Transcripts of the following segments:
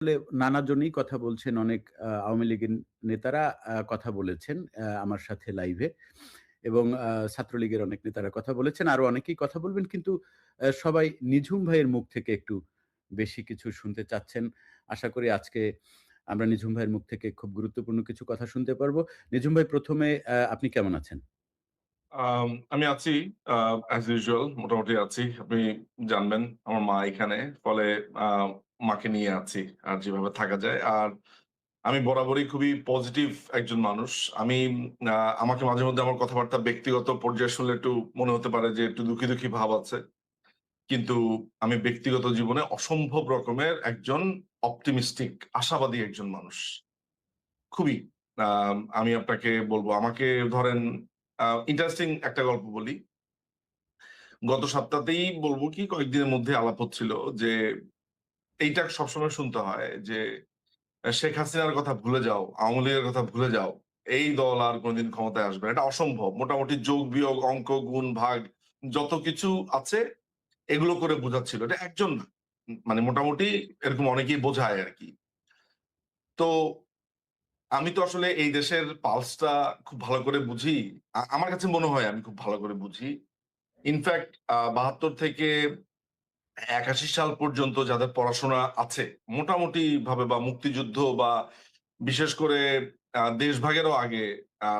আসলে নানা জনেই কথা বলছেন। অনেক আওয়ামী লীগের নেতারা কথা বলেছেন আমার সাথে লাইভে এবং ছাত্রলীগের অনেক নেতারা কথা বলেছেন। আরো অনেকেই কথা বলবেন। কিন্তু সবাই নিঝুম ভাইয়ের মুখ থেকে একটু বেশি কিছু শুনতে চাচ্ছেন। আশা করি আজকে আমরা নিঝুম ভাইয়ের মুখ থেকে খুব গুরুত্বপূর্ণ কিছু কথা শুনতে পারবো। নিঝুম ভাই ১ম এ আপনি কেমন আছেন? আমি আছি অ্যাজ ইউজুয়াল মোটামুটি আছি। আপনি জানবেন আমার মা এখানে। ফলে আ মাকে নিয়ে আছি। আর যেভাবে থাকা যায়। আর আমি বরাবরই খুবই পজিটিভ একজন মানুষ। আমি আ আমাকে মাঝে মধ্যে আমার কথাবার্তা ব্যক্তিগত পর্যায়ে শুনলে একটু মনে হতে পারে যে একটু দুঃখী, দুঃখী ভাব আছে। কিন্তু আমি ব্যক্তিগত জীবনে অসম্ভব রকমের একজন অপটিমিস্টিক আশাবাদী একজন মানুষ। খুবই। আমি আপনাকে বলব আমাকে ধরেন ইন্টারেস্টিং একটা গল্প বলি। গত সপ্তাহতেই বলব কি কয়েকদিনের মধ্যে আলাপ হচ্ছিল যে এইটা সবসময় শুনতে হয় যে শেখ হাসিনার কথা ভুলে যাও, আওয়ামী লীগের কথা ভুলে যাও। এই দল আর কোনদিন ক্ষমতায় আসবে না। এটা অসম্ভব। মোটামুটি যোগ, বিয়োগ, অঙ্ক, গুণ, ভাগ যত কিছু আছে এগুলো করে বোঝাচ্ছিল। এটা একজন না। মানে মোটামুটি এরকম অনেকেই বোঝায় আরকি। তো আমি তো আসলে এই দেশের পালসটা খুব ভালো করে বুঝি। আমার কাছে মনে হয় আমি খুব ভালো করে বুঝি। ইনফেক্ট ৭২ থেকে ৮১ সাল পর্যন্ত যাদের পড়াশোনা আছে, মোটামুটি ভাবে বা মুক্তিযুদ্ধ বা বিশেষ করে দেশভাগেরও আগে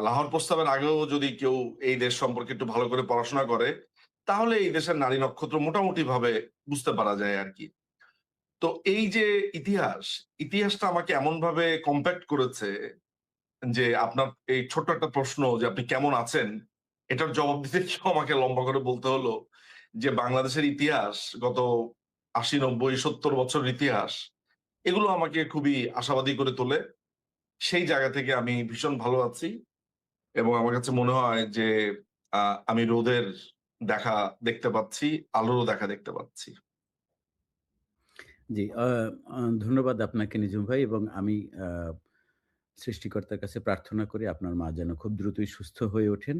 লাহোর প্রস্তাবের আগেও যদি কেউ এই দেশ সম্পর্কে একটু ভালো করে পড়াশোনা করে, তাহলে এই দেশের নারী নক্ষত্র মোটামুটি ভাবে বুঝতে পারা যায় আরকি। তো এই যে ইতিহাস, ইতিহাসটা আমাকে এমনভাবে কম্প্যাক্ট করেছে যে আপনার এই ছোট্ট একটা প্রশ্ন যে আপনি কেমন আছেন? এটার জবাব দিতে গিয়েও আমাকে লম্বা করে বলতে হলো যে বাংলাদেশের ইতিহাস গত ৮০, ৯০, ৭০ বছরের ইতিহাস এগুলো আমাকে খুবই আশাবাদী করে তোলে। সেই জায়গা থেকে আমি ভীষণ ভালো আছি এবং আমার কাছে মনে হয় যে আ আমি রোদের দেখা দেখতে পাচ্ছি, আলোরও দেখা দেখতে পাচ্ছি। জি, ধন্যবাদ আপনাকে নিঝুম ভাই এবং আমি আ সৃষ্টিকর্তার কাছে প্রার্থনা করি আপনার মা যেন খুব দ্রুতই সুস্থ হয়ে ওঠেন।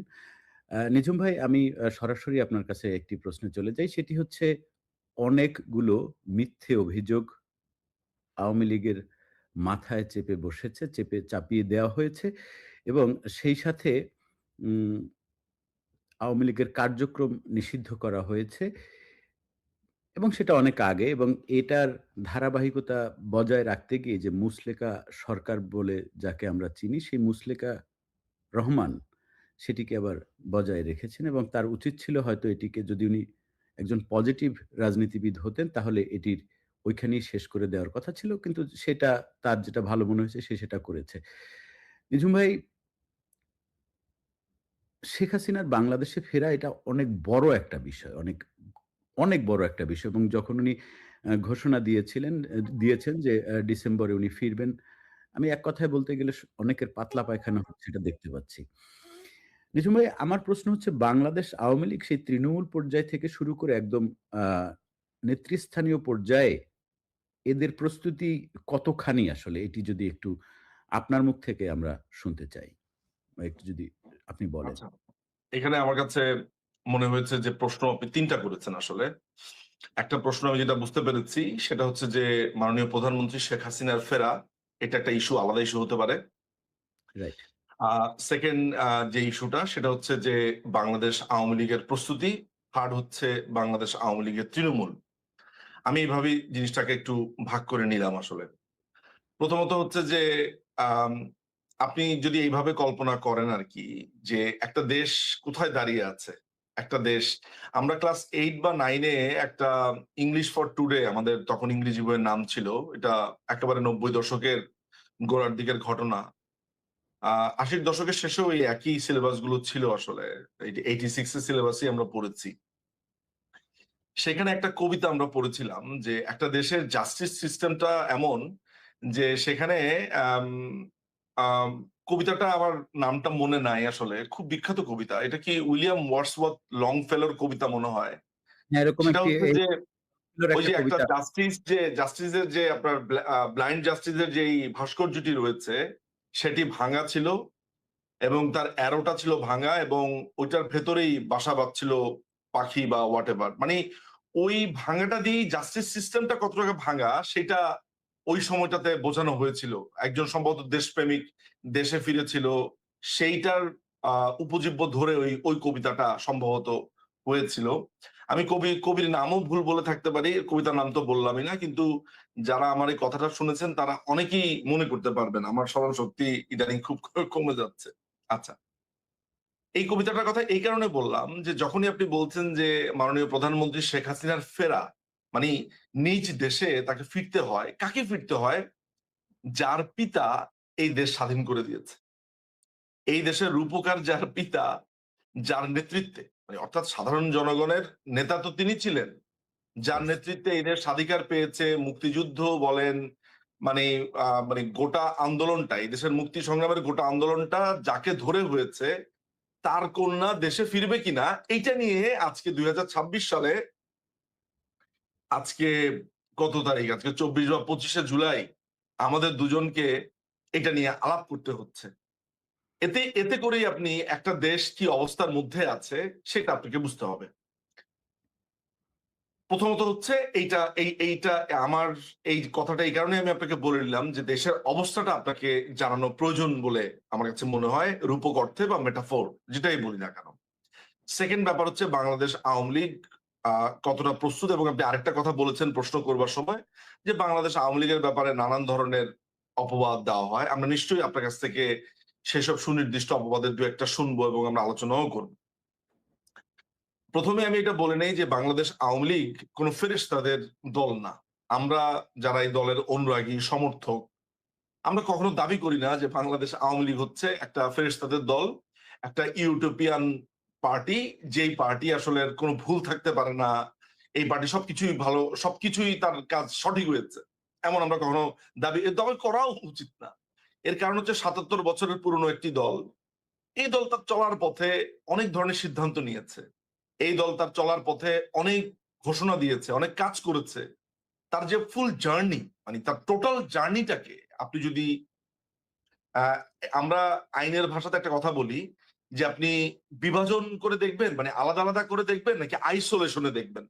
নিঝুম ভাই আমি সরাসরি আপনার কাছে একটি প্রশ্নে চলে যাই। সেটি হচ্ছে অনেকগুলো মিথ্যে অভিযোগ আওয়ামী লীগের মাথায় চেপে বসেছে, চাপিয়ে দেওয়া হয়েছে এবং সেই সাথে উম আওয়ামী লীগের কার্যক্রম নিষিদ্ধ করা হয়েছে এবং সেটা অনেক আগে এবং এটার ধারাবাহিকতা বজায় রাখতে গিয়ে যে মুসলেকা সরকার বলে যাকে আমরা চিনি, সেই মুসলেকা রহমান সেটিকে আবার বজায় রেখেছেন এবং তার উচিত ছিল হয়তো এটিকে যদি উনি একজন পজিটিভ রাজনীতিবিদ হতেন তাহলে এটির ওইখানেই শেষ করে দেওয়ার কথা ছিল। কিন্তু সেটা তার যেটা ভালো মনে হয়েছে সে সেটা করেছে। নিঝুম ভাই, শেখ হাসিনার বাংলাদেশে ফেরা এটা অনেক বড় একটা বিষয়। অনেক বড় একটা বিষয় এবং যখন উনি ঘোষণা দিয়েছেন যে ডিসেম্বরে উনি ফিরবেন। আমি এক কথায় বলতে গেলে অনেকের পাতলা পায়খানা হচ্ছে এটা দেখতে পাচ্ছি। নিঝুম ভাই আমার প্রশ্ন হচ্ছে বাংলাদেশ আওয়ামী লীগ সেই তৃণমূল পর্যায় থেকে শুরু করে একদম আ নেতৃস্থানীয় পর্যায়ে এদের প্রস্তুতি কতখানি আসলে? এটি যদি একটু আপনার মুখ থেকে আমরা শুনতে চাই। বা একটু যদি আপনি বলেন। আচ্ছা। এখানে আমার কাছে মনে হয়েছে যে প্রশ্ন আপনি ৩ টা করেছেন আসলে। একটা প্রশ্ন আমি যেটা বুঝতে পেরেছি সেটা হচ্ছে যে মাননীয় প্রধানমন্ত্রী শেখ হাসিনার ফেরা, এটা একটা ইস্যু আলাদা ইস্যু হতে পারে। রাইট, 2nd যে ইস্যুটা সেটা হচ্ছে যে বাংলাদেশ আওয়ামী লীগের প্রস্তুতি, 3rd হচ্ছে বাংলাদেশ আওয়ামী লীগের তৃণমূল। আমি এভাবেই জিনিসটাকে একটু ভাগ করে নিলাম আসলে। প্রথমত হচ্ছে যে আম আপনি যদি এইভাবে কল্পনা করেন আরকি যে একটা দেশ কোথায় দাঁড়িয়ে আছে? একটা দেশ আমরা ক্লাস 8 বা 9 এ একটা ইংলিশ ফর টুডে আমাদের তখন ইংরেজি বইয়ের নাম ছিল। এটা একেবারে ৯০ দশকের গোড়ার দিকের ঘটনা। ৮০ র দশকের শেষেও এই একই সিলেবাস গুলো ছিল আসলে। 86 এর সিলেবাসই আমরা পড়েছি। সেখানে একটা কবিতা আমরা পড়েছিলাম যে একটা দেশের জাস্টিস সিস্টেমটা এমন যে সেখানে আম আম কবিতাটা আমার নামটা মনে নাই আসলে। খুব বিখ্যাত কবিতা। এটা কি উইলিয়াম ওয়ার্ডসওয়ার্থ লংফেলোর কবিতা মনে হয়। হ্যাঁ, এরকম সেটা একটি হচ্ছে এই যে সুন্দর ওই একটা যে একটা কবিতা। জাস্টিসের যে আপনার ব্লাইন্ড জাস্টিসের যেই ভাস্কর্যটি রয়েছে সেটি ভাঙা ছিল এবং তার অ্যারোটা ছিল ভাঙা এবং ওইটার ভেতরেই বাসা বাঁধছিল পাখি বা হোয়াটএভার। মানে ওই ভাঙাটা দিয়েই জাস্টিস সিস্টেমটা কত টাকা ভাঙা সেটা ওই সময়টাতে বোঝানো হয়েছিল। একজন সম্ভবত দেশপ্রেমিক দেশে ফিরেছিল। সেইটার উপজীব্য ধরে ওই কবিতাটা সম্ভবত হয়েছিল। আমি কবির নামও ভুল বলে থাকতে পারি। কবিতার নাম তো বললামই না। কিন্তু যারা আমার এই কথাটা শুনেছেন তারা অনেকেই মনে করতে পারবেন। আমার স্মরণ শক্তি ইদানিং খুব কমে যাচ্ছে। আচ্ছা। এই কবিতাটার কথা এই কারণে বললাম যে যখনই আপনি বলছেন যে মাননীয় প্রধানমন্ত্রী শেখ হাসিনার ফেরা, মানি নিজ দেশে তাকে ফিরতে হয়। কাকে ফিরতে হয়? যার পিতা এই দেশ স্বাধীন করে দিয়েছে। এই দেশের রূপকার যার পিতা, যার নেতৃত্বে মানে অর্থাৎ সাধারণ জনগণের নেতা তো তিনি ছিলেন। যার ইয়েস, নেতৃত্বে এই দেশ স্বাধিকার পেয়েছে, মুক্তিযুদ্ধ বলেন মানে মানে গোটা আন্দোলনটা, এই দেশের মুক্তি সংগ্রামের গোটা আন্দোলনটা যাকে ধরে হয়েছে, তার কন্যা দেশে ফিরবে কিনা এইটা নিয়ে আজকে ২০২৬ সালে আজকে কত তারিখ? আজকে ২৪ বা ২৫শে জুলাই আমাদের দুজনকে এটা নিয়ে আলাপ করতে হচ্ছে। এতে এতে করেই আপনি একটা দেশ কি অবস্থার মধ্যে আছে সেটা আপনাকে বুঝতে হবে। প্রথমত হচ্ছে এইটা আমার এই কথাটা এই কারণে আমি আপনাকে বলে নিলাম যে দেশের অবস্থাটা আপনাকে জানানো প্রয়োজন বলে আমার কাছে মনে হয় রূপক অর্থে বা মেটাফোর যেটাই বলি না কেন। সেকেন্ড ব্যাপার হচ্ছে বাংলাদেশ আওয়ামী লীগ কতটা প্রস্তুত এবং আপনি আরেকটা কথা বলেছেন প্রশ্ন করবার সময় যে বাংলাদেশ আওয়ামী লীগের ব্যাপারে নানান ধরনের অপবাদ দেওয়া হয়। আমরা নিশ্চয়ই আপনার কাছ থেকে সেসব সুনির্দিষ্ট অপবাদের ২-১ টা শুনবো এবং আমরা আলোচনাও করব। প্রথমে আমি এটা বলে নেই যে বাংলাদেশ আওয়ামী লীগ কোন ফেরেশতাদের দল না। আমরা যারা এই দলের অনুরাগী, সমর্থক, আমরা কখনো দাবি করি না যে বাংলাদেশ আওয়ামী লীগ হচ্ছে একটা ফেরেশতাদের দল, একটা ইউটোপিয়ান পার্টি, যেই পার্টি আসলে কোনো ভুল থাকতে পারে না। এই পার্টি সবকিছুই ভালো, সবকিছুই তার কাজ সঠিক হয়েছে। এমন আমরা কখনো দাবি করাও উচিত না। এর কারণ হচ্ছে ৭৭ বছরের পুরনো একটি দল। এই দল তার চলার পথে অনেক ধরনের সিদ্ধান্ত নিয়েছে। এই দল তার চলার পথে অনেক ঘোষণা দিয়েছে, অনেক কাজ করেছে। তার যে ফুল জার্নি মানে তার টোটাল জার্নিটাকে আপনি যদি আ আমরা আইনের ভাষাতে একটা কথা বলি যে আপনি বিভাজন করে দেখবেন মানে আলাদা, আলাদা করে দেখবেন নাকি আইসোলেশন এ দেখবেন।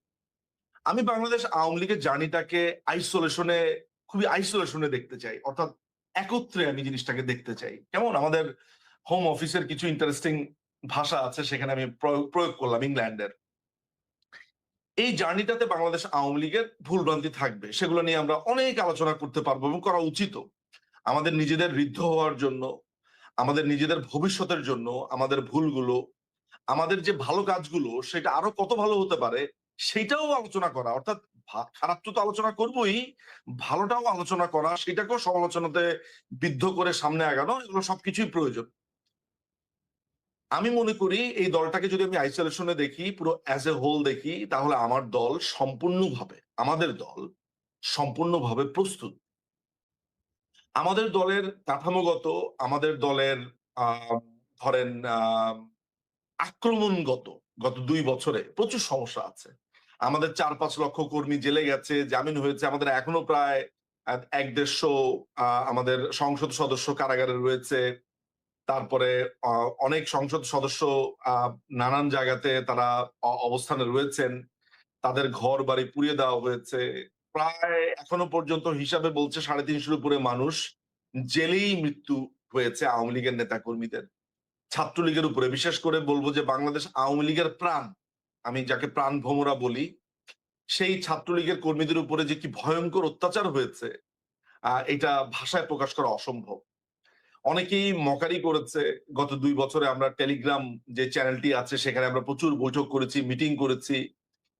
আমি বাংলাদেশ আওয়ামী লীগের জার্নিটাকে খুবই আইসোলেশন এ দেখতে চাই। অর্থাৎ একত্রে আমি জিনিসটাকে দেখতে চাই। কেমন? আমাদের হোম অফিসের কিছু ইন্টারেস্টিং ভাষা আছে সেখানে আমি প্রয়োগ করলাম ইংল্যান্ডের। এই জার্নিটাতে বাংলাদেশ আওয়ামী লীগের ভুলভ্রান্তি থাকবে। সেগুলো নিয়ে আমরা অনেক আলোচনা করতে পারবো এবং করা উচিতও। আমাদের নিজেদের ঋদ্ধ হওয়ার জন্য, আমাদের নিজেদের ভবিষ্যতের জন্য, আমাদের ভুলগুলো, আমাদের যে ভালো কাজগুলো সেটা আরো কত ভালো হতে পারে সেইটাও আলোচনা করা। অর্থাৎ খারাপ তো আলোচনা করবোই, ভালোটাও আলোচনা করা, সেটাকেও সমালোচনাতে বিদ্ধ করে সামনে আগানো এগুলো সবকিছুই প্রয়োজন। আমি মনে করি এই দলটাকে যদি আমি আইসোলেশন এ দেখি, পুরো অ্যাজ এ হোল দেখি, তাহলে আমার দল সম্পূর্ণভাবে, আমাদের দল সম্পূর্ণভাবে প্রস্তুত। আমাদের দলের কাঠামোগত, আমাদের দলের আ ধরেন আক্রমণগত গত ২ বছরে প্রচুর সমস্যা আছে। আমাদের ৪-৫ লক্ষ কর্মী জেলে গেছে, জামিন হয়েছে। আমাদের এখনো প্রায় ১-১৫০ আমাদের সংসদ সদস্য কারাগারে রয়েছে। তারপরে অ অনেক সংসদ সদস্য আ নানান জায়গাতে তারা অবস্থানে রয়েছেন। তাদের ঘর-বাড়ি পুড়িয়ে দেওয়া হয়েছে। প্রায় এখনো পর্যন্ত হিসাবে বলছে ৩৫০ র উপরে মানুষ জেলেই মৃত্যু হয়েছে আওয়ামী লীগের নেতাকর্মীদের। ছাত্রলীগের উপরে বিশেষ করে বলব যে বাংলাদেশ আওয়ামী লীগের প্রাণ, আমি যাকে প্রাণ ভোমরা বলি, সেই ছাত্রলীগের কর্মীদের উপরে যে কি ভয়ংকর অত্যাচার হয়েছে, এটা ভাষায় প্রকাশ করা অসম্ভব। অনেকেই মকারি করেছে। গত ২ বছরে আমরা টেলিগ্রাম যে চ্যানেলটি আছে সেখানে আমরা প্রচুর বৈঠক করেছি, মিটিং করেছি।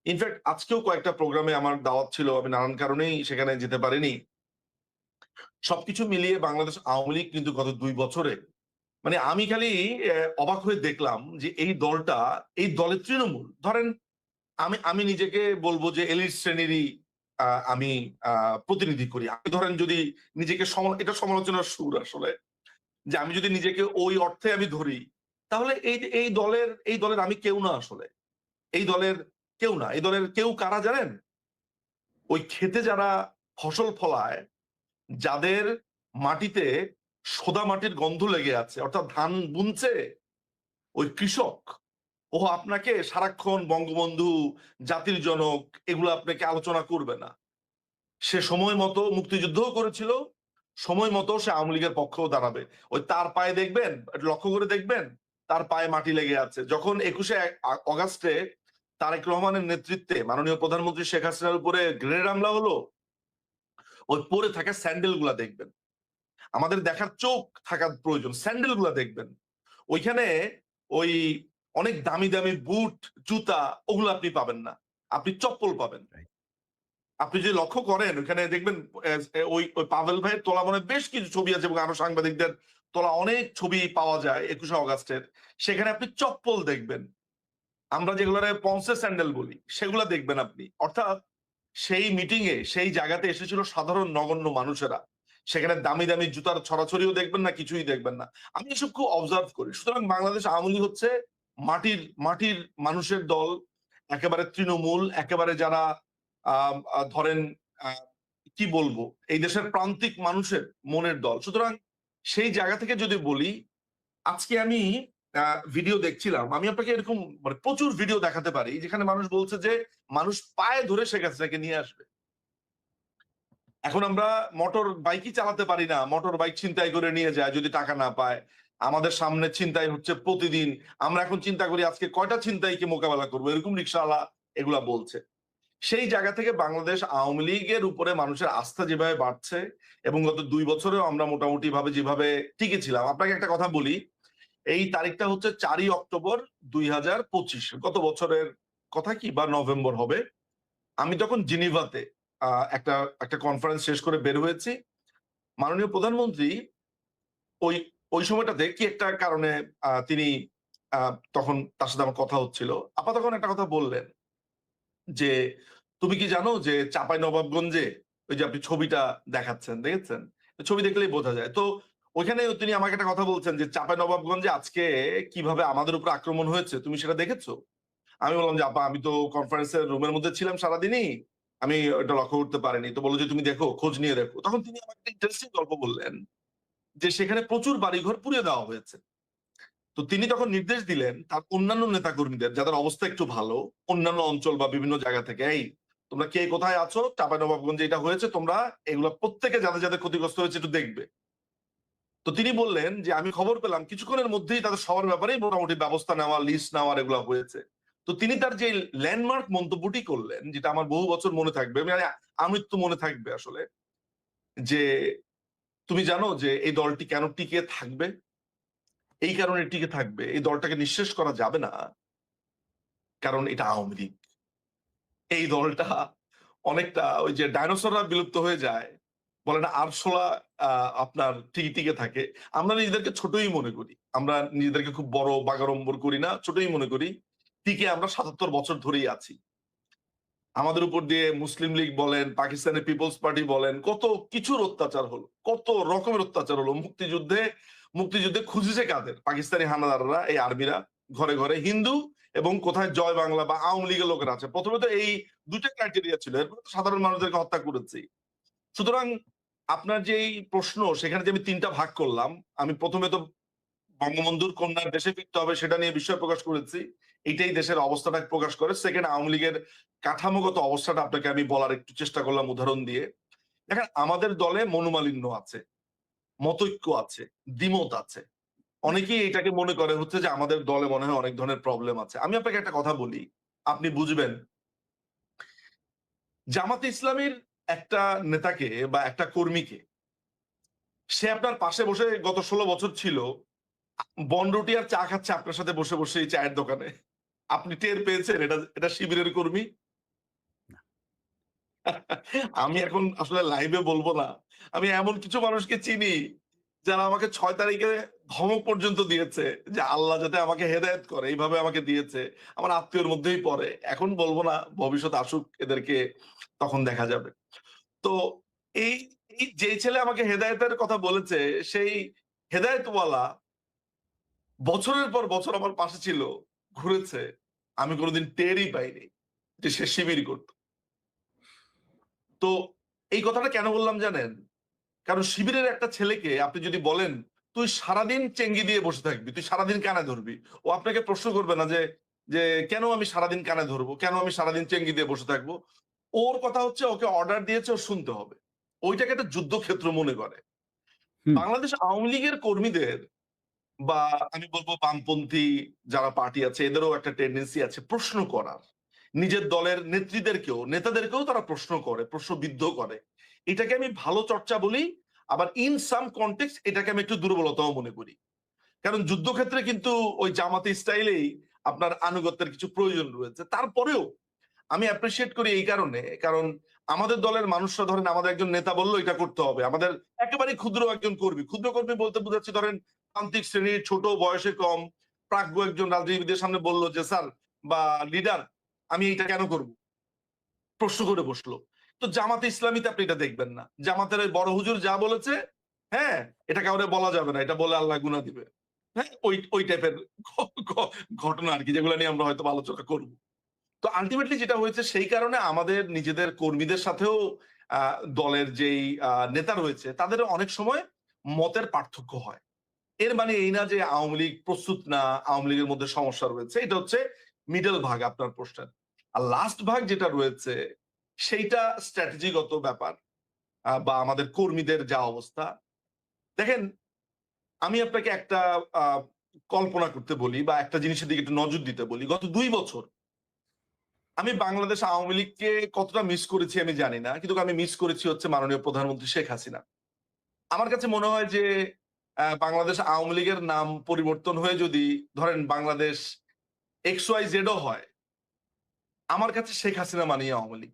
ইনফেক্ট আজকেও কয়েকটা প্রোগ্রামে আমার দাওয়াত ছিল। আমি নানান কারণেই সেখানে যেতে পারিনি। সবকিছু মিলিয়ে বাংলাদেশ আওয়ামী লীগ কিন্তু গত ২ বছরে মানে আমি খালি অবাক হয়ে দেখলাম যে এই দলের তৃণমূল। ধরেন আমি আমি নিজেকে বলব যে এলিট শ্রেণীরই আমি আ প্রতিনিধি করি। আমি ধরেন যদি নিজেকে এটা সমালোচনার সুর আসলে। যে আমি যদি নিজেকে ওই অর্থে আমি ধরি, তাহলে এই দলের আমি কেউ না আসলে। এই দলের কেউ না। এই দলের কেউ কারা জানেন? ওই ক্ষেতে যারা ফসল ফলায়, যাদের মাটিতে সোঁদা মাটির গন্ধ লেগে আছে, অর্থাৎ ধান বুনছে, ওই কৃষক। ও আপনাকে সারাক্ষণ বঙ্গবন্ধু, জাতির জনক এগুলো আপনাকে আলোচনা করবে না। সে সময় মতো মুক্তিযুদ্ধও করেছিল, সময় মতো সে আওয়ামী লীগের পক্ষেও দাঁড়াবে। ওই তার পায়ে দেখবেন, একটু লক্ষ্য করে দেখবেন, তার পায়ে মাটি লেগে আছে। যখন ২১শে অগাস্টে তারেক রহমানের নেতৃত্বে মাননীয় প্রধানমন্ত্রী শেখ হাসিনার উপরে গ্রেনেড হামলা হলো, ওই পরে থাকা স্যান্ডেল গুলা দেখবেন। আমাদের দেখার চোখ থাকা প্রয়োজন। স্যান্ডেল গুলা দেখবেন। ওইখানে ওই অনেক দামি, দামি বুট, জুতা ওগুলো আপনি পাবেন না। আপনি চপ্পল পাবেন। রাইট। আপনি যদি লক্ষ্য করেন ওইখানে দেখবেন ওই পাভেল ভাইয়ের তোলা মনে হয় বেশ কিছু ছবি আছে এবং আরো সাংবাদিকদের তোলা অনেক ছবি পাওয়া যায় ২১শে অগাস্টের। সেখানে আপনি চপ্পল দেখবেন। আমরা যেগুলোরে পন্সে স্যান্ডেল বলি সেগুলা দেখবেন আপনি। অর্থাৎ সেই মিটিং এ সেই জায়গাতে এসেছিল সাধারণ নগণ্য মানুষেরা। সেখানে দামি, দামি জুতার ছড়াছড়িও দেখবেন না, কিছুই দেখবেন না। আমি এসব খুব অবজার্ভ করি। সুতরাং বাংলাদেশ আওয়ামী লীগ হচ্ছে মাটির মাটির মানুষের দল। একেবারে তৃণমূল, একেবারে যারা ধরেন আ কি বলবো? এই দেশের প্রান্তিক মানুষের মনের দল। সুতরাং সেই জায়গা থেকে যদি বলি, আজকে আমি আ ভিডিও দেখছিলাম। আমি আপনাকে এরকম মানে প্রচুর ভিডিও দেখাতে পারি যেখানে মানুষ বলছে যে মানুষ পায়ে ধরে শেখ হাসিনাকে নিয়ে আসবে। এখন আমরা মোটর বাইকই চালাতে পারি না। মোটর বাইক ছিনতাই করে নিয়ে যায় যদি টাকা না পায়। আমাদের সামনে ছিনতাই হচ্ছে প্রতিদিন। আমরা এখন চিন্তা করি আজকে কয়টা ছিনতাইকে মোকাবেলা করব। এরকম রিক্শাওয়ালা এগুলা বলছে। সেই জায়গা থেকে বাংলাদেশ আওয়ামী লীগের উপরে মানুষের আস্থা যেভাবে বাড়ছে এবং গত ২ বছরেও আমরা মোটামুটি ভাবে যেভাবে টিকেছিলাম। আপনাকে একটা কথা বলি, এই তারিখটা হচ্ছে ৪ই অক্টোবর ২০২৫। গত বছরের কথা কি বা নভেম্বর হবে। আমি তখন জেনিভাতে আ একটা একটা কনফারেন্স শেষ করে বের হয়েছি। মাননীয় প্রধানমন্ত্রী ওই ওই সময়টাতে কি একটা কারণে তিনি আ তখন তার সাথে আমার কথা হচ্ছিল। আপা তখন একটা কথা বললেন যে, "তুমি কি জানো যে চাঁপাইনবাবগঞ্জে" ওই যে আপনি ছবিটা দেখাচ্ছেন, দেখেছেন? ছবি দেখলেই বোঝা যায়। তো ওইখানেও তিনি আমাকে একটা কথা বলছেন যে, "চাঁপাইনবাবগঞ্জে আজকে কিভাবে আমাদের উপর আক্রমণ হয়েছে, তুমি সেটা দেখেছো?" আমি বললাম যে, "আপা আমি তো কনফারেন্সের রুমের মধ্যে ছিলাম সারাদিনই। আমি ওটা লক্ষ্য করতে পারিনি।" তো বলল যে, "তুমি দেখো, খোঁজ নিয়ে দেখো।" তখন তিনি আমাকে একটা ইন্টারেস্টিং গল্প বললেন যে, সেখানে প্রচুর বাড়িঘর পুড়িয়ে দেওয়া হয়েছে। তো তিনি তখন নির্দেশ দিলেন তার অন্যান্য নেতাকর্মীদের যাদের অবস্থা একটু ভালো, অন্যান্য অঞ্চল বা বিভিন্ন জায়গা থেকে, "এই তোমরা কে কোথায় আছো? চাঁপাইনবাবগঞ্জে এটা হয়েছে। তোমরা এগুলা প্রত্যেকে যাদের, যাদের ক্ষতিগ্রস্ত হয়েছে একটু দেখবে।" তো তিনি বললেন যে, "আমি খবর পেলাম কিছুক্ষণের মধ্যেই তাদের সবার ব্যাপারেই মোটামুটি ব্যবস্থা নেওয়া, লিস্ট নেওয়ার এগুলা হয়েছে।" তো তিনি তার যে ল্যান্ডমার্ক মন্তব্যটি করলেন, যেটা আমার বহু বছর মনে থাকবে, মানে আমৃত্যু মনে থাকবে আসলে, যে, "তুমি জানো যে এই দলটি কেন টিকে থাকবে? এই কারণে টিকে থাকবে। এই দলটাকে নিঃশেষ করা যাবে না। কারণ এটা আওয়ামী লীগ। এই দলটা অনেকটা ওই যে ডাইনোসররা বিলুপ্ত হয়ে যায়। বলে না আরশোলা আ আপনার ঠিকই টিকে থাকে। আমরা নিজেদেরকে ছোটই মনে করি। আমরা নিজেদেরকে খুব বড় বাগাড়ম্বর করি না। ছোটই মনে করি। টিকে আমরা ৭৭ বছর ধরেই আছি। আমাদের উপর দিয়ে মুসলিম লীগ বলেন, পাকিস্তানের পিপলস পার্টি বলেন, কত কিছুর অত্যাচার হলো। কত রকমের অত্যাচার হলো। মুক্তিযুদ্ধে খুঁজেছে কাদের? পাকিস্তানি হানাদাররা, এই আর্মিরা ঘরে, ঘরে হিন্দু এবং কোথায় জয় বাংলা বা আওয়ামী লীগের লোকেরা আছে। ১ম এ তো এই ২ টা ক্রাইটেরিয়া ছিল। এরপরে তো সাধারণ মানুষদেরকে হত্যা করেছি। সুতরাং আপনার যেই প্রশ্ন সেখানে যে আমি ৩ টা ভাগ করলাম। আমি ১ম এ তো বঙ্গবন্ধুর কন্যার দেশে ফিরতে হবে সেটা নিয়ে বিস্ময় প্রকাশ করেছি। এটাই দেশের অবস্থাটা প্রকাশ করে। 2nd আওয়ামী লীগের কাঠামোগত অবস্থাটা আপনাকে আমি বলার একটু চেষ্টা করলাম উদাহরণ দিয়ে। দেখেন আমাদের দলে মনোমালিন্য আছে, মতৈক্য আছে, দ্বিমত আছে। অনেকেই এটাকে মনে করে হচ্ছে যে আমাদের দলে মনে হয় অনেক ধরনের প্রবলেম আছে। আমি আপনাকে একটা কথা বলি, আপনি বুঝবেন। জামাতে ইসলামীর একটা নেতাকে বা একটা কর্মীকে সে আপনার পাশে বসে গত ১৬ বছর ছিল। বনরুটি আর চা খাচ্ছে আপনার সাথে বসে, বসে এই চায়ের দোকানে। আপনি টের পেয়েছেন এটা শিবিরের কর্মী? না। আমি এখন আসলে লাইভে বলবো না। আমি এমন কিছু মানুষকে চিনি যারা আমাকে ৬ তারিখে ধমক পর্যন্ত দিয়েছে যে আল্লাহ যাতে আমাকে হেদায়েত করে এইভাবে আমাকে দিয়েছে। আমার আত্মীয়র মধ্যেই পড়ে। এখন বলব না, ভবিষ্যৎ আসুক এদেরকে তখন দেখা যাবে। তো এই এই যেই ছেলে আমাকে হেদায়েতের কথা বলেছে সেই হেদায়েতওয়ালা বছরের পর বছর আমার পাশে ছিল, ঘুরেছে। আমি কোনদিন টেরই পাইনি যে সে শিবির করত। তো এই কথাটা কেন বললাম জানেন? কারণ শিবিরের একটা ছেলেকে আপনি যদি বলেন, "তুই সারাদিন চেঙ্গি দিয়ে বসে থাকবি, তুই সারাদিন কানে ধরবি।" ও আপনাকে প্রশ্ন করবে না যে, "কেন আমি সারাদিন কানে ধরবো? কেন আমি সারাদিন চেঙ্গি দিয়ে বসে থাকবো?" ওর কথা হচ্ছে ওকে অর্ডার দিয়েছে, ওর শুনতে হবে। ওইটাকে একটা যুদ্ধক্ষেত্র মনে করে। হুম, বাংলাদেশ আওয়ামী লীগের কর্মীদের বা আমি বলবো বামপন্থী যারা পার্টি আছে এদেরও একটা টেন্ডেন্সি আছে প্রশ্ন করার। নিজের দলের নেতাদেরকেও তারা প্রশ্ন করে, প্রশ্নবিদ্ধ করে। এটাকে আমি ভালো চর্চা বলি, আবার ইন সাম কনটেক্সট এটাকে আমি একটু দুর্বলতাও মনে করি। কারণ যুদ্ধক্ষেত্রে কিন্তু ওই জামাতি স্টাইলেই আপনার আনুগত্যের কিছু প্রয়োজন রয়েছে। তারপরেও আমি অ্যাপ্রিশিয়েট করি এই কারণে, কারণ আমাদের দলের মানুষরা ধরেন আমাদের একজন নেতা বলল এটা করতে হবে। আমাদের একেবারে ক্ষুদ্র একজন কর্মী, ক্ষুদ্র কর্মী বলতে বুঝাচ্ছি ধরেন প্রান্তিক শ্রেণীর ছোট বয়সে কম প্রাজ্ঞ একজন রাজনীতিবিদের সামনে বলল যে স্যার বা লিডার আমি এটা কেন করব? প্রশ্ন করে বসলো। তো জামাতে ইসলামীতে আপনি এটা দেখবেন না। জামাতের ওই বড় হুজুর যা বলেছে, হ্যাঁ, এটা কাউরে বলা যাবে না। এটা বলে আল্লাহ গুনাহ দিবে। হ্যাঁ? ওই টাইপের ঘ ঘ ঘটনা আরকি যেগুলো নিয়ে আমরা হয়তো আলোচনা করব। তো আল্টিমেটলি যেটা হয়েছে সেই কারণে আমাদের নিজেদের কর্মীদের সাথেও আ দলের যেই নেতা রয়েছে তাদের অনেক সময় মতের পার্থক্য হয়। এর মানে এই না যে আওয়ামী লীগ প্রস্তুত না, আওয়ামী লীগের মধ্যে সমস্যা রয়েছে। এটা হচ্ছে মিডল ভাগ আপনার প্রশ্নের। আর লাস্ট ভাগ যেটা রয়েছে সেইটা স্ট্র্যাটেজিগত ব্যাপার বা আমাদের কর্মীদের যা অবস্থা। দেখেন আমি আপনাকে একটা আ কল্পনা করতে বলি বা একটা জিনিসের দিকে একটু নজর দিতে বলি। গত ২ বছর আমি বাংলাদেশ আওয়ামী লীগকে কতটা মিস করেছি আমি জানি না। কিন্তু আমি মিস করেছি হচ্ছে মাননীয় প্রধানমন্ত্রী শেখ হাসিনা। আমার কাছে মনে হয় যে বাংলাদেশ আওয়ামী লীগের নাম পরিবর্তন হয়ে যদি ধরেন বাংলাদেশ XYZ ও হয়, আমার কাছে শেখ হাসিনা মানেই আওয়ামী লীগ।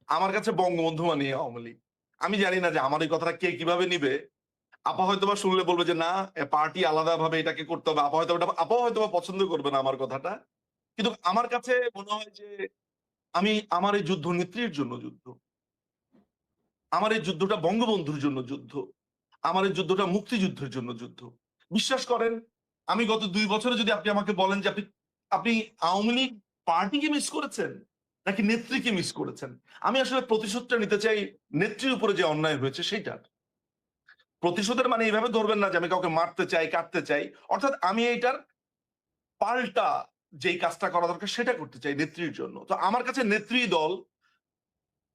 আমার কাছে বঙ্গবন্ধু মানেই আওয়ামী লীগ। আমি জানি না যে আমার এই কথাটা কে কিভাবে নিবে। আপা হয়তোবা শুনলে বলবে যে না পার্টি আলাদাভাবে এটাকে করতে হবে। আপাও হয়তোবা পছন্দ করবে না আমার কথাটা। কিন্তু আমার কাছে মনে হয় যে আমার এই যুদ্ধ নেত্রীর জন্য যুদ্ধ। আমার এই যুদ্ধটা বঙ্গবন্ধুর জন্য যুদ্ধ। আমার এই যুদ্ধটা মুক্তিযুদ্ধের জন্য যুদ্ধ। বিশ্বাস করেন আমি গত ২ বছরে যদি আপনি আমাকে বলেন যে আপনি আপনি আওয়ামী লীগ পার্টিকে মিস করেছেন নাকি নেত্রীকে মিস করেছেন? আমি আসলে প্রতিশোধটা নিতে চাই নেত্রীর উপরে যে অন্যায় হয়েছে সেইটার। প্রতিশোধের মানে এইভাবে ধরবেন না যে আমি কাউকে মারতে চাই, কাটতে চাই। অর্থাৎ আমি এইটার পাল্টা যেই কাজটা করা দরকার সেটা করতে চাই নেত্রীর জন্য। তো আমার কাছে নেত্রী দল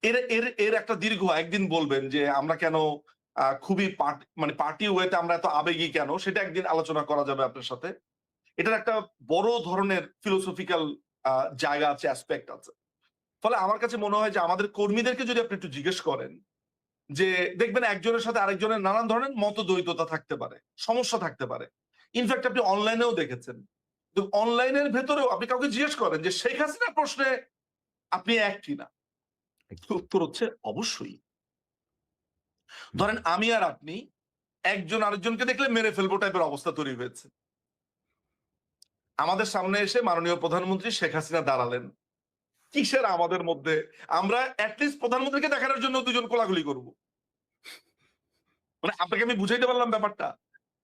এর এর এর একটা দীর্ঘ একদিন বলবেন যে আমরা কেন খুবই মানে পার্টি ওয়েতে আমরা এত আবেগী কেন সেটা একদিন আলোচনা করা যাবে আপনার সাথে। এটার একটা বড় ধরনের ফিলোসফিক্যাল জায়গা আছে, অ্যাসপেক্ট আছে। ফলে আমার কাছে মনে হয় যে আমাদের কর্মীদেরকে যদি আপনি একটু জিজ্ঞেস করেন যে দেখবেন একজনের সাথে আরেকজনের নানান ধরনের মতদ্বৈততা থাকতে পারে, সমস্যা থাকতে পারে। ইনফ্যাক্ট আপনি অনলাইনেও দেখেছেন। তো অনলাইনের ভেতরেও আপনি কাউকে জিজ্ঞেস করেন যে শেখ হাসিনার প্রশ্নে আপনি এক কিনা? উত্তর হচ্ছে অবশ্যই। হুম, ধরেন আমি আর আপনি একজন আরেকজনকে দেখলে মেরে ফেলবো টাইপের অবস্থা তৈরি হয়েছে। আমাদের সামনে এসে মাননীয় প্রধানমন্ত্রী শেখ হাসিনা দাঁড়ালেন। কিসের আমাদের মধ্যে? আমরা এটলিস্ট প্রধানমন্ত্রীকে দেখানোর জন্য ২ জন কোলাকুলি করব। মানে আপনাকে আমি বুঝাইতে পারলাম ব্যাপারটা?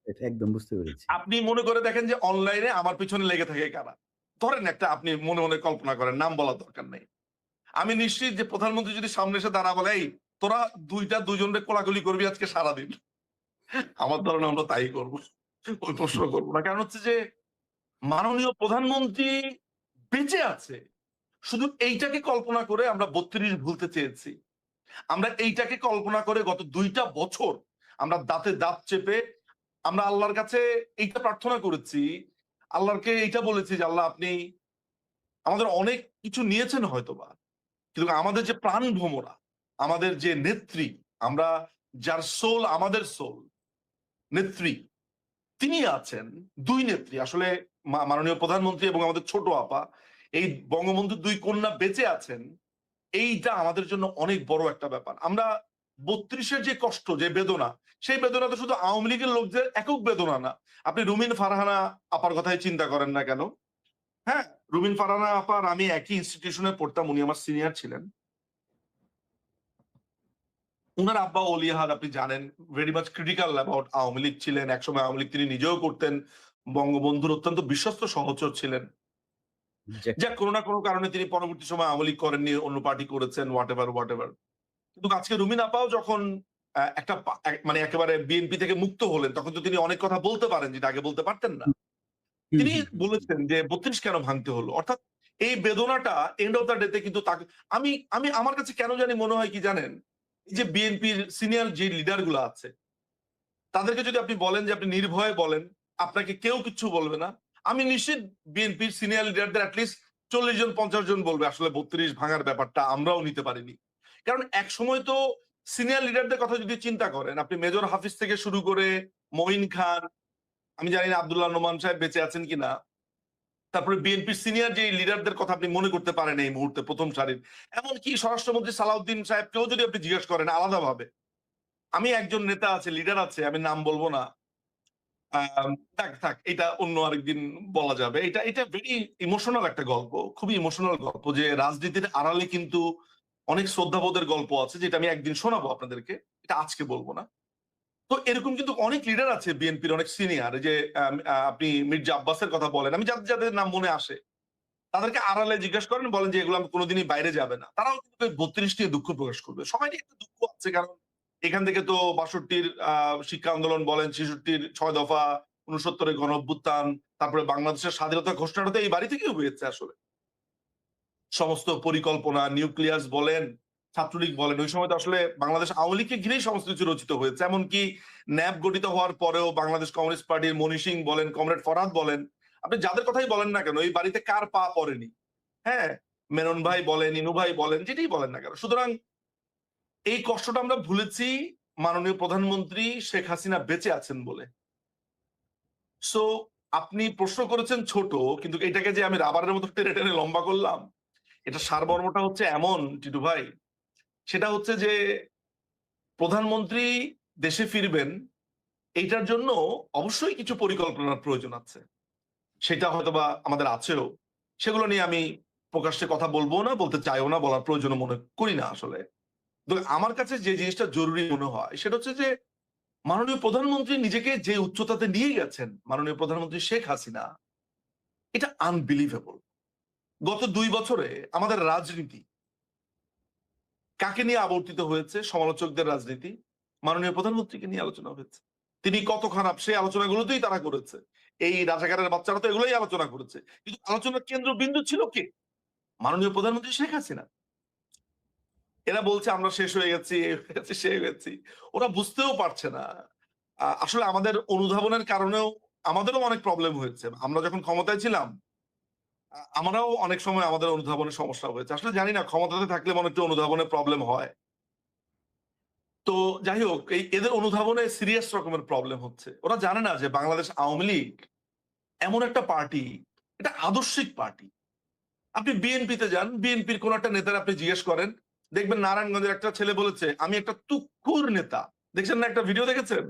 এটা একদম বুঝতে পেরেছি। আপনি মনে করে দেখেন যে অনলাইনে আমার পিছনে লেগে থাকে কারা? ধরেন একটা আপনি মনে কল্পনা করেন, নাম বলার দরকার নেই। আমি নিশ্চিত যে প্রধানমন্ত্রী যদি সামনে এসে দাঁড়া বলে, "এই তোরা ২ জনরে কোলাকুলি করবি আজকে সারাদিন।" আমার ধারণা আমরা তাই করব। ওই প্রশ্ন হুম, করব না। কারণ হচ্ছে যে মাননীয় প্রধানমন্ত্রী বেঁচে আছে। শুধু এইটাকে কল্পনা করে আমরা ৩২ ভুলতে চেয়েছি। আমরা এইটাকে কল্পনা করে গত ২ টা বছর আমরা দাঁতে দাঁত চেপে আমরা আল্লাহর কাছে এইটা প্রার্থনা করেছি। আল্লাহকে এইটা বলেছি যে, "আল্লাহ আপনি আমাদের অনেক কিছু নিয়েছেন হয়তোবা। কিন্তু আমাদের যে প্রাণ ভোমরা, আমাদের যে নেত্রী, আমরা যার সোল আমাদের সোল, নেত্রী তিনি আছেন ২ নেত্রী আসলে মাননীয় প্রধানমন্ত্রী এবং আমাদের ছোট আপা এই বঙ্গবন্ধুর ২ কন্যা বেঁচে আছেন। এইটা আমাদের জন্য অনেক বড় একটা ব্যাপার। আমরা ৩২ এর যে কষ্ট, যে বেদনা, সেই বেদনা তো শুধু আওয়ামী লীগের লোকদের একক বেদনা না। আপনি রুমিন ফারহানা আপার কথাই চিন্তা করেন না কেন? হ্যাঁ? রুমিন ফারহানা আপা আর আমি একই ইনস্টিটিউশনে পড়তাম। উনি আমার সিনিয়র ছিলেন। উনার আব্বা অলিয়াহাদ আপনি জানেন very much critical about Awami League ছিলেন। একসময় আওয়ামী লীগ তিনি নিজেও করতেন। বঙ্গবন্ধুর অত্যন্ত বিশ্বস্ত সহচর ছিলেন। জ্যাক যাক কোন না কোন কারণে তিনি পরবর্তী সময়ে আওয়ামী লীগ করেননি, অন্য পার্টি করেছেন হোয়াট এভার। কিন্তু আজকে রুমিন আপাও যখন একটা মানে একেবারে বিএনপি থেকে মুক্ত হলেন, তখন তো তিনি অনেক কথা বলতে পারেন যেটা আগে বলতে পারতেন না। হুম, তিনি হুম, হুম, হুম। বলেছেন যে ৩২ কেন ভাঙতে হলো? অর্থাৎ এই বেদনাটা এন্ড অফ দ্য ডে তে কিন্তু তাকে আমি আমি আমার কাছে কেন জানি মনে হয় কি জানেন? এই যে বিএনপির সিনিয়র যে লিডার গুলো আছে, তাদেরকে যদি আপনি বলেন যে আপনি নির্ভয়ে বলেন, আপনাকে কেউ কিচ্ছু বলবে না। আমি নিশ্চিত বিএনপির সিনিয়র লিডারদের এট লিস্ট ৪০ জন ৫০ জন বলবে আসলে ৩২ ভাঙার ব্যাপারটা আমরাও নিতে পারিনি। কারণ একসময় তো সিনিয়র লিডারদের কথা যদি চিন্তা করেন, আপনি মেজর হাফিজ থেকে শুরু করে মঈন খান, আমি জানি না আব্দুল্লাহ নোমান সাহেব বেঁচে আছেন কিনা। তারপরে বিএনপির সিনিয়র যে লিডারদের কথা আপনি মনে করতে পারেন এই মুহূর্তে প্রথম সারির। এমনকি স্বরাষ্ট্রমন্ত্রী সালাউদ্দিন সাহেবকেও যদি আপনি জিজ্ঞেস করেন আলাদাভাবে। আমি একজন নেতা আছে, লিডার আছে, আমি নাম বলব না। থাক, থাক। এটা অন্য আরেকদিন বলা যাবে। এটা ভেরি ইমোশনাল একটা গল্প। খুবই ইমোশনাল গল্প যে রাজনীতির আড়ালে কিন্তু অনেক শ্রদ্ধাবোধের গল্প আছে যেটা আমি একদিন শোনাবো আপনাদেরকে। এটা আজকে বলব না। তো এরকম কিন্তু অনেক লিডার আছে বিএনপির অনেক সিনিয়র এই যে আপনি মির্জা আব্বাসের কথা বলেন। আমি যাদের, যাদের নাম মনে আসে তাদেরকে আড়ালে জিজ্ঞেস করেন বলেন যে এগুলো আমি কোনোদিনই বাইরে যাবে না। তারাও কিন্তু ৩২ নিয়ে দুঃখ প্রকাশ করবে। সবারই একটা দুঃখ আছে কারণ এখান থেকে তো ৬২ শিক্ষা আন্দোলন বলেন, ৬৬ ৬ দফা, ৬৯ গণ অভ্যুত্থান, তারপরে বাংলাদেশের স্বাধীনতা ঘোষণাটা তো এই বাড়ি থেকেই হয়েছে আসলে। সমস্ত পরিকল্পনা, নিউক্লিয়াস বলেন, ছাত্রলীগ বলেন, ওই সময় তো আসলে বাংলাদেশ আওয়ামী লীগকে ঘিরেই সমস্ত কিছু রচিত হয়েছে। এমনকি ন্যাপ গঠিত হওয়ার পরেও বাংলাদেশ কমিউনিস্ট পার্টির মনি সিং বলেন, কমরেড ফরহাদ বলেন, আপনি যাদের কথাই বলেন না কেন, এই বাড়িতে কার পা পড়েনি? হ্যাঁ? মেনন ভাই বলেন, ইনু ভাই বলেন, যেটাই বলেন না কেন। সুতরাং এই কষ্টটা আমরা ভুলেছি মাননীয় প্রধানমন্ত্রী শেখ হাসিনা বেঁচে আছেন বলে। সো আপনি প্রশ্ন করেছেন ছোট, কিন্তু এটাকে যে আমি রাবারের মতো টেনে, টেনে লম্বা করলাম, এটা সারমর্মটা হচ্ছে এমন টিটু ভাই, সেটা হচ্ছে যে প্রধানমন্ত্রী দেশে ফিরবেন, এইটার জন্য অবশ্যই কিছু পরিকল্পনার প্রয়োজন আছে। সেটা হয়তোবা আমাদের আছেও। সেগুলো নিয়ে আমি প্রকাশ্যে কথা বলবো না, বলতে চাইও না, বলার প্রয়োজনও মনে করি না আসলে। তো আমার কাছে যে জিনিসটা জরুরি মনে হয় সেটা হচ্ছে যে মাননীয় প্রধানমন্ত্রী নিজেকে যে উচ্চতাতে নিয়ে গেছেন, মাননীয় প্রধানমন্ত্রী শেখ হাসিনা, এটা আনবিলিভেবল। গত ২ বছরে আমাদের রাজনীতি কাকে নিয়ে আবর্তিত হয়েছে? সমালোচকদের রাজনীতি মাননীয় প্রধানমন্ত্রীকে নিয়ে আলোচনা হয়েছে। তিনি কত খারাপ সেই আলোচনাগুলোতেই তারা করেছে। এই রাজাকারের বাচ্চারা তো এগুলোই আলোচনা করেছে। কিন্তু আলোচনার কেন্দ্রবিন্দু ছিল কে? মাননীয় প্রধানমন্ত্রী শেখ হাসিনা। এরা বলছে আমরা শেষ হয়ে গেছি, এ হয়ে গেছি, সে হয়ে গেছি। ওরা বুঝতেও পারছে না। আসলে আমাদের অনুধাবনের কারণেও আমাদেরও অনেক প্রবলেম হয়েছে। আমরা যখন ক্ষমতায় ছিলাম, আমরাও অনেক সময় আমাদের অনুধাবনের সমস্যা হয়েছে। আসলে জানি না ক্ষমতাতে থাকলে মনে একটু অনুধাবনের প্রবলেম হয়। তো যাই হোক এদের অনুধাবনে সিরিয়াস রকমের প্রবলেম হচ্ছে। ওরা জানে না যে বাংলাদেশ আওয়ামী লীগ এমন একটা পার্টি, এটা আদর্শিক পার্টি। আপনি বিএনপিতে যান, বিএনপির কোন একটা নেতার আপনি জিজ্ঞেস করেন, দেখবেন নারায়ণগঞ্জের একটা ছেলে বলেছে, "আমি একটা তুখুর নেতা।" দেখছেন না একটা ভিডিও দেখেছেন?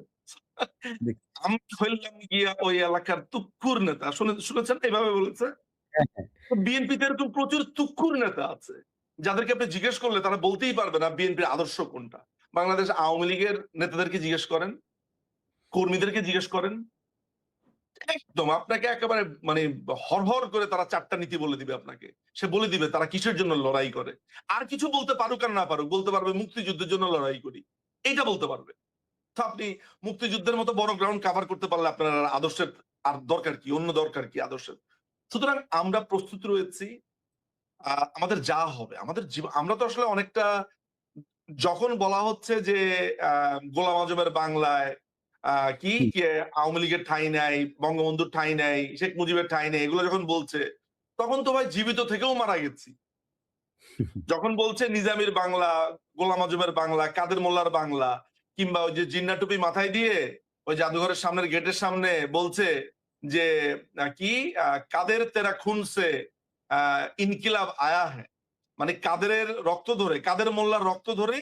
দেখ "আমি হইলাম গিয়া ওই এলাকার তুখুর নেতা।" শুনেছেন এভাবে বলেছে? হ্যাঁ, হ্যাঁ। বিএনপিতে এরকম প্রচুর তুখুর নেতা আছে। যাদেরকে আপনি জিজ্ঞেস করলে তারা বলতেই পারবে না বিএনপির আদর্শ কোনটা। বাংলাদেশ আওয়ামী লীগের নেতাদেরকে জিজ্ঞেস করেন, কর্মীদেরকে জিজ্ঞেস করেন। একদম আপনাকে একেবারে মানে হরহর করে তারা ৪ টা নীতি বলে দিবে আপনাকে। সে বলে দিবে তারা কিসের জন্য লড়াই করে। আর কিছু বলতে পারুক আর না পারুক, বলতে পারবে মুক্তিযুদ্ধের জন্য লড়াই করি। এইটা বলতে পারবে। তো আপনি মুক্তিযুদ্ধের মতো বড় গ্রাউন্ড কভার করতে পারলে আপনার আর আদর্শের আর দরকার কি? অন্য দরকার কি আদর্শের? সুতরাং আমরা প্রস্তুত রয়েছি। আমাদের যা হবে, আমাদের আমরা তো আসলে অনেকটা যখন বলা হচ্ছে যে আ গোলাম আজমের বাংলায় আ কি, হুম। কি আওয়ামী লীগের ঠাঁই নাই, বঙ্গবন্ধুর ঠাঁই নাই, শেখ মুজিবের ঠাঁই নেই, এগুলো যখন বলছে, তখন তো ভাই জীবিত থেকেও মারা গেছি। যখন বলছে নিজামীর বাংলা, গোলাম আজমের বাংলা, কাদের মোল্লার বাংলা, কিংবা ওই যে জিন্না টুপি মাথায় দিয়ে ওই জাদুঘরের সামনের গেটের সামনে বলছে যে কি কাদের তেরা খুন সে ইনকিলাব আয়া হ্যায়। মানে কাদেরের রক্ত ধরে, কাদের মোল্লার রক্ত ধরে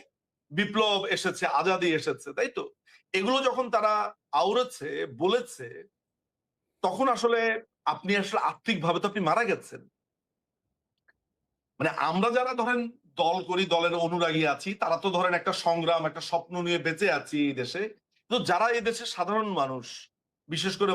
বিপ্লব এসেছে, আজাদী এসেছে, তাই তো? এগুলো যখন তারা আওড়েছে, বলেছে, তখন আসলে আপনি আসলে আত্মিকভাবে তো আপনি মারা গেছেন। মানে আমরা যারা ধরেন দল করি, দলের অনুরাগী আছি, তারা তো ধরেন একটা সংগ্রাম, একটা স্বপ্ন নিয়ে বেঁচে আছি এই দেশে। তো যারা এই দেশের সাধারণ মানুষ, বিশেষ করে